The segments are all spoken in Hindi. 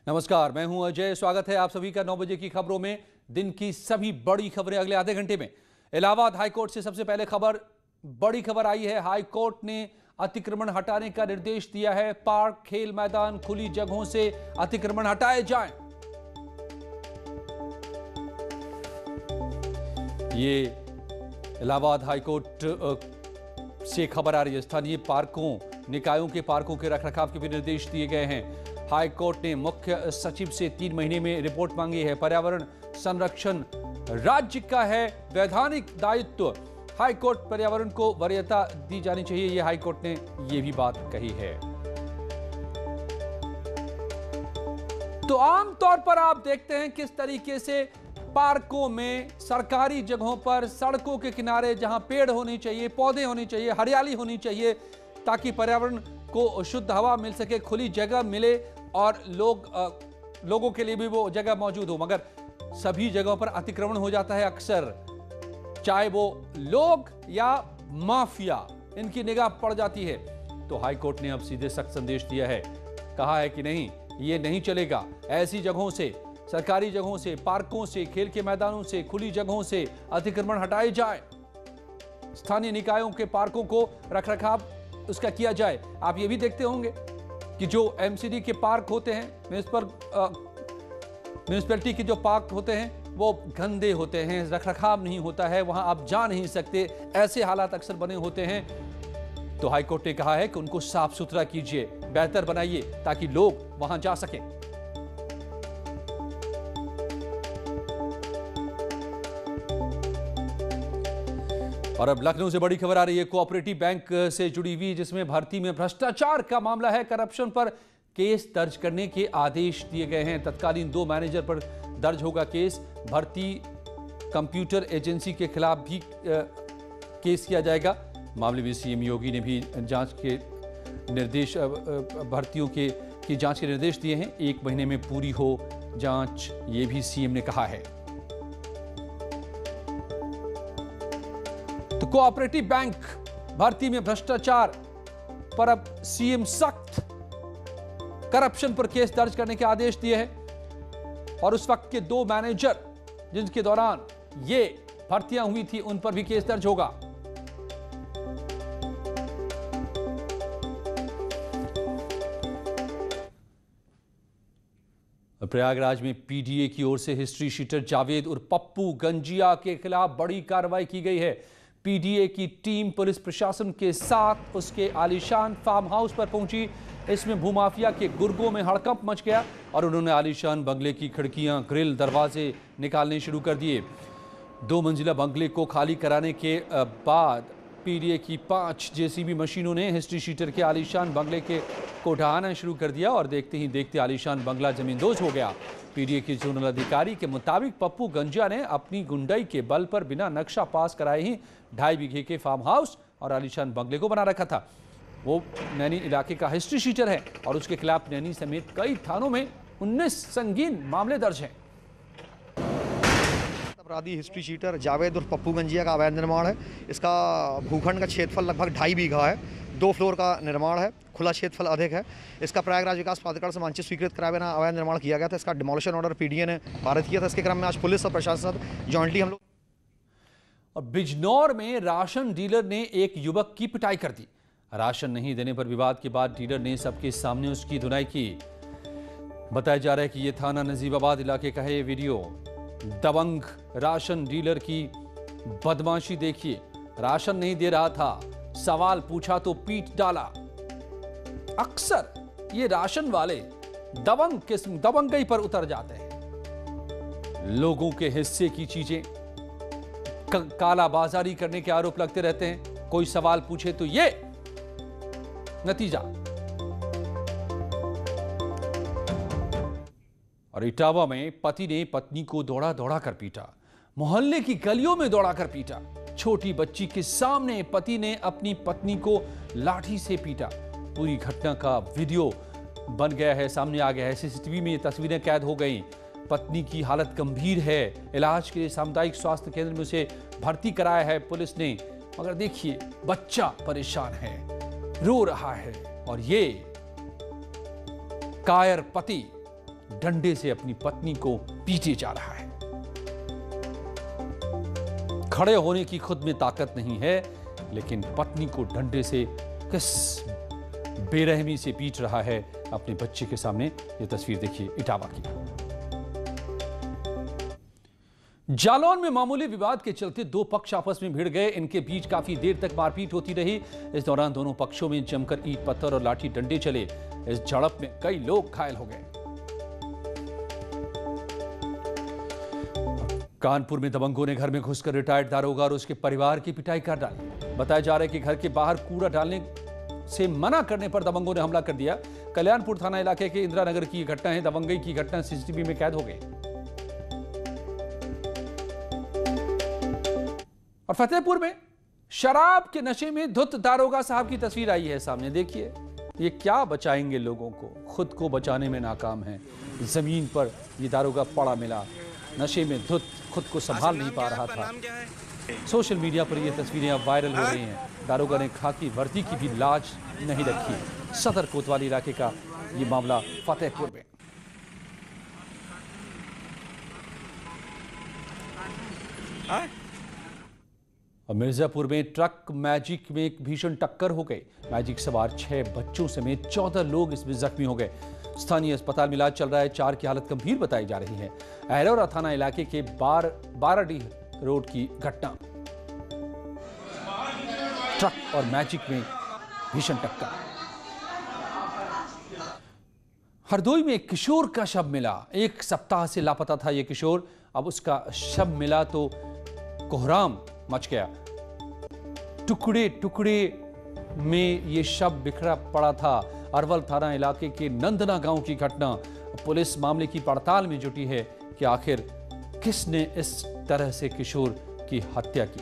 नमस्कार, मैं हूं अजय। स्वागत है आप सभी का 9 बजे की खबरों में। दिन की सभी बड़ी खबरें अगले आधे घंटे में। इलाहाबाद हाईकोर्ट से सबसे पहले बड़ी खबर आई है। हाईकोर्ट ने अतिक्रमण हटाने का निर्देश दिया है। पार्क, खेल मैदान, खुली जगहों से अतिक्रमण हटाए जाएं। ये इलाहाबाद हाईकोर्ट से खबर आ रही है। स्थानीय पार्कों, निकायों के पार्कों के रखरखाव के भी निर्देश दिए गए हैं। हाईकोर्ट ने मुख्य सचिव से 3 महीने में रिपोर्ट मांगी है। पर्यावरण संरक्षण राज्य का है वैधानिक दायित्व। हाईकोर्ट पर्यावरण को वरीयता दी जानी चाहिए, यह हाईकोर्ट ने यह भी बात कही है। तो आमतौर पर आप देखते हैं किस तरीके से पार्कों में, सरकारी जगहों पर, सड़कों के किनारे जहां पेड़ होने चाहिए, पौधे होने चाहिए, हरियाली होनी चाहिए, ताकि पर्यावरण को शुद्ध हवा मिल सके, खुली जगह मिले और लोगों के लिए भी वो जगह मौजूद हो। मगर सभी जगहों पर अतिक्रमण हो जाता है अक्सर, चाहे वो लोग या माफिया, इनकी निगाह पड़ जाती है। तो हाईकोर्ट ने अब सीधे सख्त संदेश दिया है। कहा है कि नहीं, ये नहीं चलेगा। ऐसी जगहों से, सरकारी जगहों से, पार्कों से, खेल के मैदानों से, खुली जगहों से अतिक्रमण हटाए जाए। स्थानीय निकायों के पार्कों को रखरखाव उसका किया जाए। आप ये भी देखते होंगे कि जो एमसीडी के पार्क होते हैं, म्यूनिसिपैलिटी के जो पार्क होते हैं, वो गंदे होते हैं, रखरखाव नहीं होता है, वहां आप जा नहीं सकते, ऐसे हालात अक्सर बने होते हैं। तो हाईकोर्ट ने कहा है कि उनको साफ सुथरा कीजिए, बेहतर बनाइए, ताकि लोग वहां जा सकें। और अब लखनऊ से बड़ी खबर आ रही है। कोऑपरेटिव बैंक से जुड़ी हुई, जिसमें भर्ती में भ्रष्टाचार का मामला है। करप्शन पर केस दर्ज करने के आदेश दिए गए हैं। तत्कालीन 2 मैनेजर पर दर्ज होगा केस। भर्ती कंप्यूटर एजेंसी के खिलाफ भी केस किया जाएगा। मामले में सीएम योगी ने भी जांच के निर्देश, भर्तियों की जांच के निर्देश दिए हैं। 1 महीने में पूरी हो जांच, ये भी सीएम ने कहा है। तो कोऑपरेटिव बैंक भर्ती में भ्रष्टाचार पर अब सीएम सख्त, करप्शन पर केस दर्ज करने के आदेश दिए हैं। और उस वक्त के 2 मैनेजर जिनके दौरान ये भर्तियां हुई थी, उन पर भी केस दर्ज होगा। प्रयागराज में पीडीए की ओर से हिस्ट्री शीटर जावेद और पप्पू गंजिया के खिलाफ बड़ी कार्रवाई की गई है। पीडीए की टीम पुलिस प्रशासन के साथ उसके आलीशान फार्म हाउस पर पहुंची। इसमें भूमाफिया के गुर्गों में हड़कंप मच गया और उन्होंने आलीशान बंगले की खिड़कियां, ग्रिल, दरवाजे निकालने शुरू कर दिए। 2 मंजिला बंगले को खाली कराने के बाद पीडीए की 5 जेसीबी मशीनों ने हिस्ट्री शीटर के आलीशान बंगले को ढहाना शुरू कर दिया और देखते ही देखते आलीशान बंगला जमींदोज हो गया। पीडीए के जोनल अधिकारी के मुताबिक पप्पू गंजिया ने अपनी गुंडाई के बल पर बिना नक्शा पास कराए ही 2.5 बीघे के फार्म हाउस और आलीशान बंगले को बना रखा था। वो नैनी इलाके का हिस्ट्री शीटर है और उसके खिलाफ नैनी समेत कई थानों में 19 संगीन मामले दर्ज हैं। अपराधी हिस्ट्री शीटर जावेद और पप्पू गंजिया का अवैध निर्माण है। इसका भूखंड का क्षेत्रफल लगभग 2.5 बीघा है। 2 फ्लोर का निर्माण है, खुला क्षेत्रफल अधिक है। इसका प्रयागराज विकास प्राधिकरण से मानचित्र स्वीकृत कराए बिना अवैध निर्माण किया गया था। इसका डिमोलिशन ऑर्डर पीडीए ने पारित किया था। इसके क्रम में आज पुलिस और प्रशासन जॉइंटली हम लोग। और बिजनौर में राशन डीलर ने एक युवक की पिटाई कर दी। राशन नहीं देने पर विवाद के बाद डीलर ने सबके सामने उसकी धुनाई की। बताया जा रहा है कि यह थाना नजीबाबाद इलाके का है। ये वीडियो, दबंग राशन डीलर की बदमाशी देखिए। राशन नहीं दे रहा था, सवाल पूछा तो पीट डाला। अक्सर ये राशन वाले दबंग किस्म, दबंगई पर उतर जाते हैं। लोगों के हिस्से की चीजें कालाबाजारी करने के आरोप लगते रहते हैं। कोई सवाल पूछे तो ये नतीजा। और इटावा में पति ने पत्नी को दौड़ा दौड़ा कर पीटा। मोहल्ले की गलियों में दौड़ा कर पीटा। छोटी बच्ची के सामने पति ने अपनी पत्नी को लाठी से पीटा। पूरी घटना का वीडियो बन गया है, सामने आ गया है। सीसीटीवी में ये तस्वीरें कैद हो गई। पत्नी की हालत गंभीर है। इलाज के लिए सामुदायिक स्वास्थ्य केंद्र में उसे भर्ती कराया है पुलिस ने। मगर देखिए, बच्चा परेशान है, रो रहा है और ये कायर पति डंडे से अपनी पत्नी को पीटे जा रहा है। खड़े होने की खुद में ताकत नहीं है, लेकिन पत्नी को डंडे से किस बेरहमी से पीट रहा है अपने बच्चे के सामने। यह तस्वीर देखिए इटावा की। जालौन में मामूली विवाद के चलते दो पक्ष आपस में भिड़ गए। इनके बीच काफी देर तक मारपीट होती रही। इस दौरान दोनों पक्षों में जमकर ईंट पत्थर और लाठी डंडे चले। इस झड़प में कई लोग घायल हो गए। कानपुर में दबंगों ने घर में घुसकर रिटायर्ड दारोगा और उसके परिवार की पिटाई कर डाली। बताया जा रहा है कि घर के बाहर कूड़ा डालने से मना करने पर दबंगों ने हमला कर दिया। कल्याणपुर थाना इलाके के इंदिरा नगर की घटना है। दबंगई की घटना सीसीटीवी में कैद हो गई। और फतेहपुर में शराब के नशे में धुत दारोगा साहब की तस्वीर आई है सामने। देखिए ये क्या बचाएंगे लोगों को, खुद को बचाने में नाकाम है। जमीन पर ये दारोगा पड़ा मिला, नशे में धुत, खुद को संभाल नहीं पा रहा था। सोशल मीडिया पर ये तस्वीरें अब वायरल हो रही हैं। दारोगा ने खाकी वर्दी की भी लाज नहीं रखी। सदर कोतवाली इलाके का ये मामला फतेहपुर में। और मिर्जापुर में ट्रक मैजिक में एक भीषण टक्कर हो गई। मैजिक सवार 6 बच्चों समेत 14 लोग इसमें जख्मी हो गए। स्थानीय अस्पताल में इलाज चल रहा है। 4 की हालत गंभीर बताई जा रही है। अहरौरा थाना इलाके के बाराडीह रोड की घटना। ट्रक और मैजिक में भीषण टक्कर। हरदोई में एक किशोर का शव मिला। 1 सप्ताह से लापता था यह किशोर। अब उसका शव मिला तो कोहराम मच गया। टुकड़े टुकड़े में यह शव बिखरा पड़ा था। अरवल थाना इलाके के नंदना गांव की घटना। पुलिस मामले की पड़ताल में जुटी है कि आखिर किसने इस तरह से किशोर की हत्या की।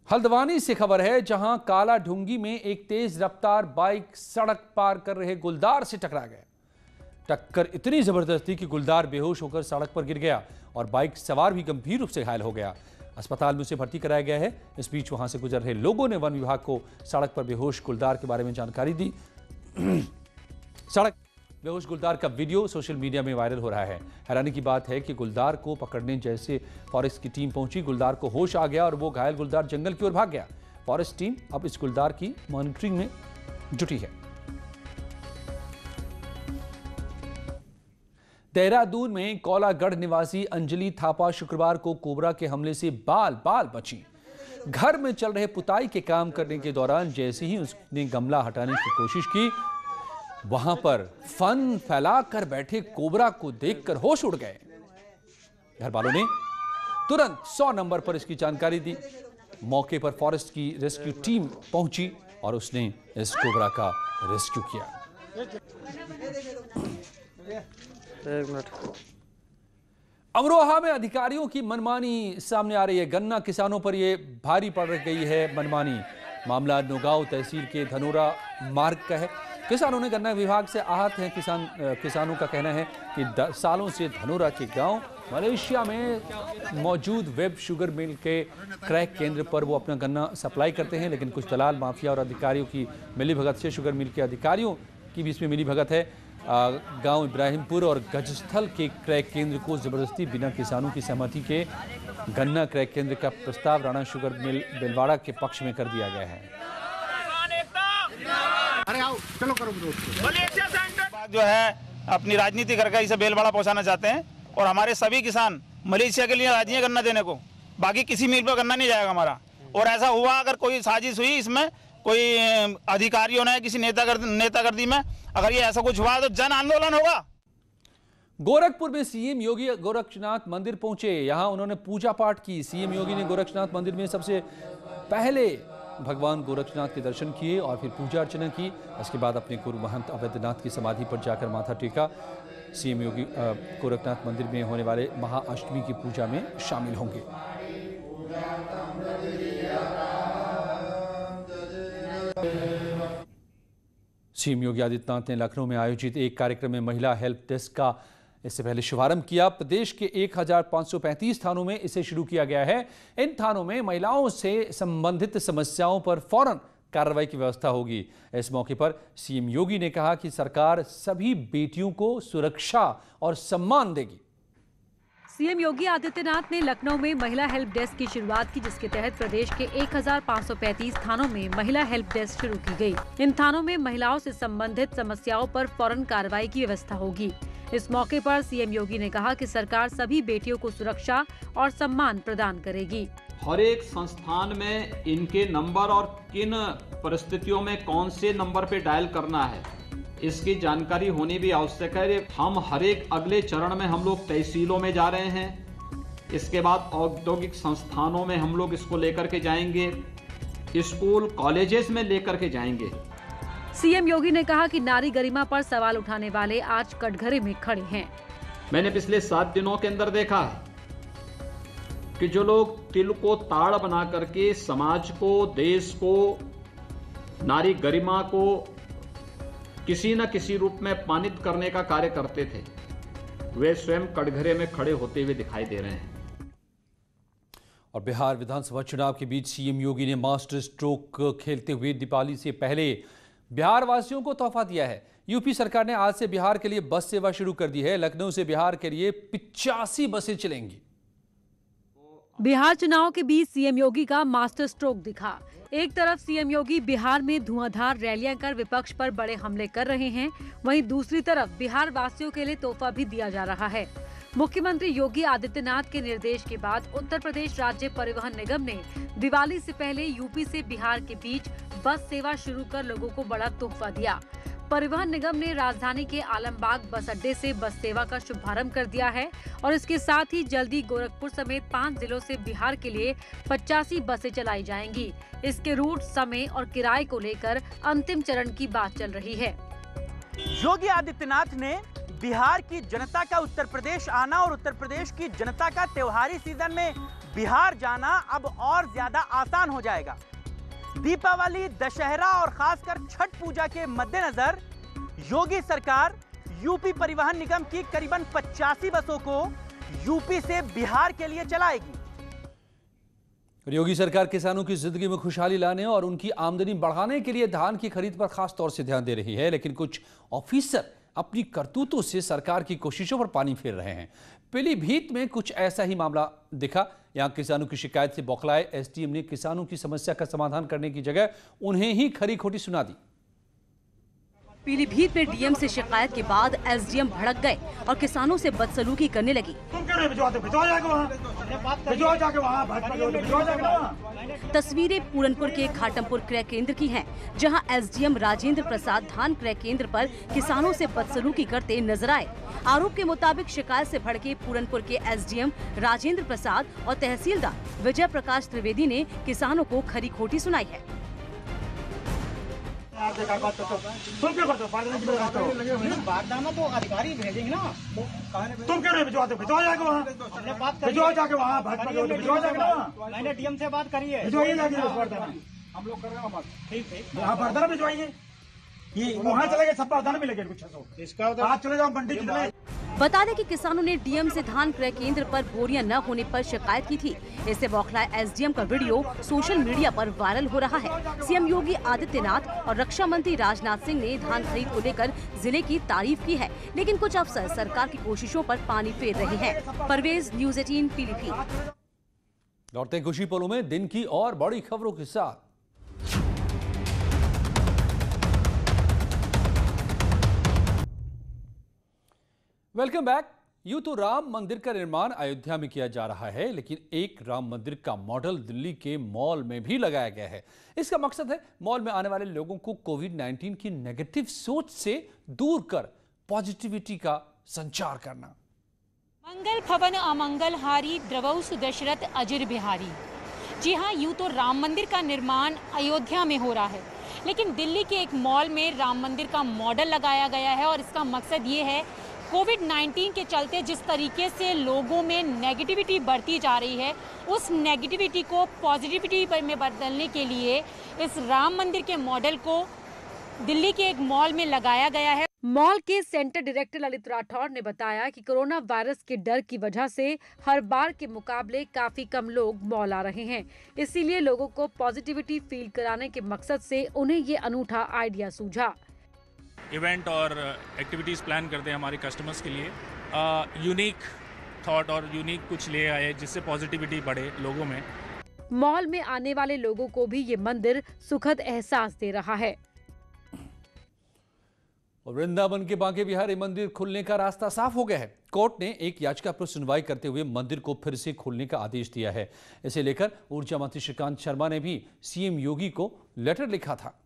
हल्द्वानी से खबर है, जहां काला ढुंगी में एक तेज रफ्तार बाइक सड़क पार कर रहे गुलदार से टकरा गया। टक्कर इतनी जबरदस्त थी कि गुलदार बेहोश होकर सड़क पर गिर गया और बाइक सवार भी गंभीर रूप से घायल हो गया। अस्पताल में उसे भर्ती कराया गया है। इस बीच वहां से गुजर रहे लोगों ने वन विभाग को सड़क पर बेहोश गुलदार के बारे में जानकारी दी। सड़क बेहोश गुलदार का वीडियो सोशल मीडिया में वायरल हो रहा है। हैरानी की बात है कि गुलदार को पकड़ने जैसे फॉरेस्ट की टीम पहुंची, गुलदार को होश आ गया और वो घायल गुलदार जंगल की ओर भाग गया। फॉरेस्ट टीम अब इस गुलदार की मॉनिटरिंग में जुटी है। देहरादून में कौलागढ़ निवासी अंजलि थापा शुक्रवार को कोबरा के हमले से बाल बाल बची। घर में चल रहे पुताई के काम करने के दौरान जैसे ही उसने गमला हटाने की कोशिश की, वहां पर फन फैलाकर बैठे कोबरा को देखकर होश उड़ गए। घर वालों ने तुरंत 100 नंबर पर इसकी जानकारी दी। मौके पर फॉरेस्ट की रेस्क्यू टीम पहुंची और उसने इस कोबरा का रेस्क्यू किया। एक मिनट। अमरोहा में अधिकारियों की मनमानी सामने आ रही है। गन्ना किसानों पर यह भारी पड़ गई है मनमानी। मामला नौगांव तहसील के धनोरा मार्ग का है। किसानों ने गन्ना विभाग से आहत हैं। किसानों का कहना है कि सालों से धनोरा के गांव मलेशिया में मौजूद वेब शुगर मिल के क्रैक केंद्र पर वो अपना गन्ना सप्लाई करते हैं, लेकिन कुछ दलाल माफिया और अधिकारियों की मिलीभगत से शुगर मिल के अधिकारियों की भी इसमें मिलीभगत है। गांव इब्राहिमपुर और गजस्थल के क्रैक केंद्र को जबरदस्ती बिना किसानों की सहमति के गन्ना क्रैक केंद्र का प्रस्ताव राणा शुगर मिल बेलवाड़ा के पक्ष में कर दिया गया है। अरे आओ चलो करो जो है अपनी राजनीति करके इसे बेलवाड़ा पहुंचाना चाहते हैं और हमारे सभी किसान मलेशिया के लिए राजी है गन्ना देने को। बाकी किसी मिल पर गन्ना नहीं जाएगा हमारा। और ऐसा हुआ अगर कोई साजिश हुई इसमें, कोई अधिकारियों ने किसी नेतागर्दी में अगर ये ऐसा कुछ हुआ तो जन आंदोलन होगा। गोरखपुर में सीएम योगी गोरक्षनाथ मंदिर पहुंचे। यहां उन्होंने पूजा पाठ की। सीएम योगी ने गोरक्षनाथ मंदिर में सबसे पहले भगवान गोरक्षनाथ के दर्शन किए और फिर पूजा अर्चना की। इसके बाद अपने गुरु महंत अवैधनाथ की समाधि पर जाकर माथा टेका। सीएम योगी गोरखनाथ मंदिर में होने वाले महाअष्टमी की पूजा में शामिल होंगे। सीएम योगी आदित्यनाथ ने लखनऊ में आयोजित एक कार्यक्रम में महिला हेल्प डेस्क का इससे पहले शुभारंभ किया। प्रदेश के 1535 थानों में इसे शुरू किया गया है। इन थानों में महिलाओं से संबंधित समस्याओं पर फौरन कार्रवाई की व्यवस्था होगी। इस मौके पर सीएम योगी ने कहा कि सरकार सभी बेटियों को सुरक्षा और सम्मान देगी। सीएम योगी आदित्यनाथ ने लखनऊ में महिला हेल्प डेस्क की शुरुआत की, जिसके तहत प्रदेश के 1535 थानों में महिला हेल्प डेस्क शुरू की गई। इन थानों में महिलाओं से संबंधित समस्याओं पर फौरन कार्रवाई की व्यवस्था होगी। इस मौके पर सीएम योगी ने कहा कि सरकार सभी बेटियों को सुरक्षा और सम्मान प्रदान करेगी। हर एक संस्थान में इनके नंबर और किन परिस्थितियों में कौन से नंबर पे डायल करना है, इसकी जानकारी होनी भी आवश्यक है। हम हर एक अगले चरण में हम लोग तहसीलों में जा रहे हैं, इसके बाद औद्योगिक संस्थानों में हम लोग इसको लेकर के जाएंगे, स्कूल कॉलेजेस में लेकर के जाएंगे। सीएम योगी ने कहा कि नारी गरिमा पर सवाल उठाने वाले आज कटघरे में खड़े हैं। मैंने पिछले 7 दिनों के अंदर देखा है कि जो लोग तिल को ताड़ बना करके समाज को, देश को, नारी गरिमा को किसी न किसी रूप में अपमानित करने का कार्य करते थे, वे स्वयं कटघरे में खड़े होते हुए दिखाई दे रहे हैं। और बिहार विधानसभा चुनाव के बीच सीएम योगी ने मास्टर स्ट्रोक खेलते हुए दीपावली से पहले बिहार वासियों को तोहफा दिया है। यूपी सरकार ने आज से बिहार के लिए बस सेवा शुरू कर दी है। लखनऊ से बिहार के लिए 85 बसें चलेंगी। बिहार चुनाव के बीच सीएम योगी का मास्टर स्ट्रोक दिखा। एक तरफ सीएम योगी बिहार में धुआंधार रैलियां कर विपक्ष पर बड़े हमले कर रहे हैं, वहीं दूसरी तरफ बिहार वासियों के लिए तोहफा भी दिया जा रहा है। मुख्यमंत्री योगी आदित्यनाथ के निर्देश के बाद उत्तर प्रदेश राज्य परिवहन निगम ने दिवाली से पहले यूपी से बिहार के बीच बस सेवा शुरू कर लोगों को बड़ा तोहफा दिया। परिवहन निगम ने राजधानी के आलमबाग बस अड्डे से बस सेवा का शुभारंभ कर दिया है और इसके साथ ही जल्दी गोरखपुर समेत 5 जिलों से बिहार के लिए 85 बसें चलाई जाएंगी। इसके रूट, समय और किराए को लेकर अंतिम चरण की बात चल रही है। योगी आदित्यनाथ ने बिहार की जनता का उत्तर प्रदेश आना और उत्तर प्रदेश की जनता का त्योहारी सीजन में बिहार जाना अब और ज्यादा आसान हो जाएगा। दीपावली, दशहरा और खासकर छठ पूजा के मद्देनजर योगी सरकार यूपी परिवहन निगम की करीबन 85 बसों को यूपी से बिहार के लिए चलाएगी। योगी सरकार किसानों की जिंदगी में खुशहाली लाने और उनकी आमदनी बढ़ाने के लिए धान की खरीद पर खास तौर से ध्यान दे रही है, लेकिन कुछ ऑफिसर अपनी करतूतों से सरकार की कोशिशों पर पानी फेर रहे हैं। पीलीभीत में कुछ ऐसा ही मामला दिखा। यहां किसानों की शिकायत से बौखलाए एसडीएम ने किसानों की समस्या का समाधान करने की जगह उन्हें ही खरी खोटी सुना दी। पीलीभीत में डीएम से शिकायत के बाद एसडीएम भड़क गए और किसानों से बदसलूकी करने लगी। तस्वीरें पूरनपुर के घाटमपुर क्रय केंद्र की हैं, जहां एसडीएम राजेंद्र प्रसाद धान क्रय केंद्र पर किसानों से बदसलूकी करते नजर आए। आरोप के मुताबिक शिकायत से भड़के पूरनपुर के एसडीएम राजेंद्र प्रसाद और तहसीलदार विजय प्रकाश त्रिवेदी ने किसानों को खरी खोटी सुनाई है। बारदाना तो अधिकारी भेजेंगे ना, तुम क्यों नहीं भिजवाते? भिजवा जाके वहाँ, भिजवा जाके वहाँ, भिजवा जाके वहाँ। मैंने डीएम से बात करी है, भिजवाइए जाके बारदाना। हम लोग कर रहे हैं बात। ठीक यहाँ बारदाना भिजवाइए, ये वहाँ चले गए, सब बारदाना मिलेंगे कुछ 600। इसका आज चले जाओ मंडी चले। बता दें कि किसानों ने डीएम से धान क्रय केंद्र पर बोरियां न होने पर शिकायत की थी। इससे बौखलाए एसडीएम का वीडियो सोशल मीडिया पर वायरल हो रहा है। सीएम योगी आदित्यनाथ और रक्षा मंत्री राजनाथ सिंह ने धान खरीद को लेकर जिले की तारीफ की है, लेकिन कुछ अफसर सरकार की कोशिशों पर पानी फेर रहे हैं। परवेज, न्यूज़ 18 पीलीभीत। लौटते हैं खुशी पलों में दिन की और बड़ी खबरों के साथ। Welcome back. यूं तो राम मंदिर का निर्माण अयोध्या में किया जा रहा है, लेकिन एक राम मंदिर का मॉडल दिल्ली के मॉल में भी लगाया गया है। इसका मकसद है मॉल में आने वाले लोगों को कोविड-19 की नेगेटिव सोच से दूर कर पॉजिटिविटी का संचार करना। मंगल भवन अमंगल हारी द्रवौ सुदशरथ अजिर बिहारी। जी हाँ, यूं तो राम मंदिर का निर्माण अयोध्या में हो रहा है, लेकिन दिल्ली के एक मॉल में राम मंदिर का मॉडल लगाया गया है और इसका मकसद ये है कोविड-19 के चलते जिस तरीके से लोगों में नेगेटिविटी बढ़ती जा रही है, उस नेगेटिविटी को पॉजिटिविटी में बदलने के लिए इस राम मंदिर के मॉडल को दिल्ली के एक मॉल में लगाया गया है। मॉल के सेंटर डायरेक्टर ललित राठौर ने बताया कि कोरोना वायरस के डर की वजह से हर बार के मुकाबले काफी कम लोग मॉल आ रहे हैं। इसीलिए लोगों को पॉजिटिविटी फील कराने के मकसद से उन्हें ये अनूठा आइडिया सूझा। इवेंट और एक्टिविटीज़ प्लान करते हैं हमारे कस्टमर्स के लिए, यूनिक थॉट और यूनिक कुछ ले आए जिससे पॉजिटिविटी बढ़े लोगों में। मॉल में आने वाले लोगों को भी ये मंदिर सुखद एहसास दे रहा है। और वृंदावन के बांके बिहारी मंदिर खुलने का रास्ता साफ हो गया है। कोर्ट ने एक याचिका पर सुनवाई करते हुए मंदिर को फिर से खोलने का आदेश दिया है। इसे लेकर ऊर्जा मंत्री श्रीकांत शर्मा ने भी सीएम योगी को लेटर लिखा था।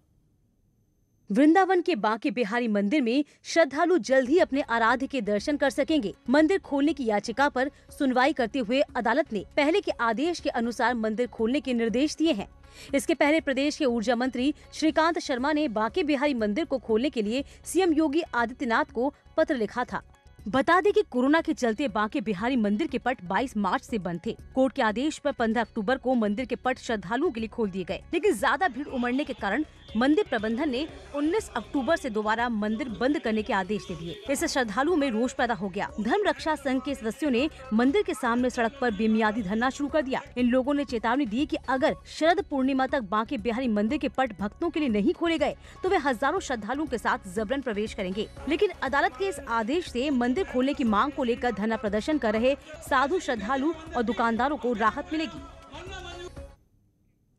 वृंदावन के बांके बिहारी मंदिर में श्रद्धालु जल्द ही अपने आराध्य के दर्शन कर सकेंगे। मंदिर खोलने की याचिका पर सुनवाई करते हुए अदालत ने पहले के आदेश के अनुसार मंदिर खोलने के निर्देश दिए हैं। इसके पहले प्रदेश के ऊर्जा मंत्री श्रीकांत शर्मा ने बांके बिहारी मंदिर को खोलने के लिए सीएम योगी आदित्यनाथ को पत्र लिखा था। बता दें कि कोरोना के चलते बांके बिहारी मंदिर के पट 22 मार्च से बंद थे। कोर्ट के आदेश पर 15 अक्टूबर को मंदिर के पट श्रद्धालुओं के लिए खोल दिए गए, लेकिन ज्यादा भीड़ उमड़ने के कारण मंदिर प्रबंधन ने 19 अक्टूबर से दोबारा मंदिर बंद करने के आदेश दे दिए। इससे श्रद्धालुओं में रोष पैदा हो गया। धर्म रक्षा संघ के सदस्यों ने मंदिर के सामने सड़क पर बेमियादी धरना शुरू कर दिया। इन लोगों ने चेतावनी दी कि अगर शरद पूर्णिमा तक बांके बिहारी मंदिर के पट भक्तों के लिए नहीं खोले गए तो वे हजारों श्रद्धालुओं के साथ जबरन प्रवेश करेंगे। लेकिन अदालत के इस आदेश से मंदिर खोलने की मांग को लेकर धरना प्रदर्शन कर रहे साधु श्रद्धालु और दुकानदारों को राहत मिलेगी।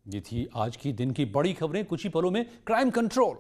ये थी आज की दिन की बड़ी खबरें। कुछ ही पलों में क्राइम कंट्रोल।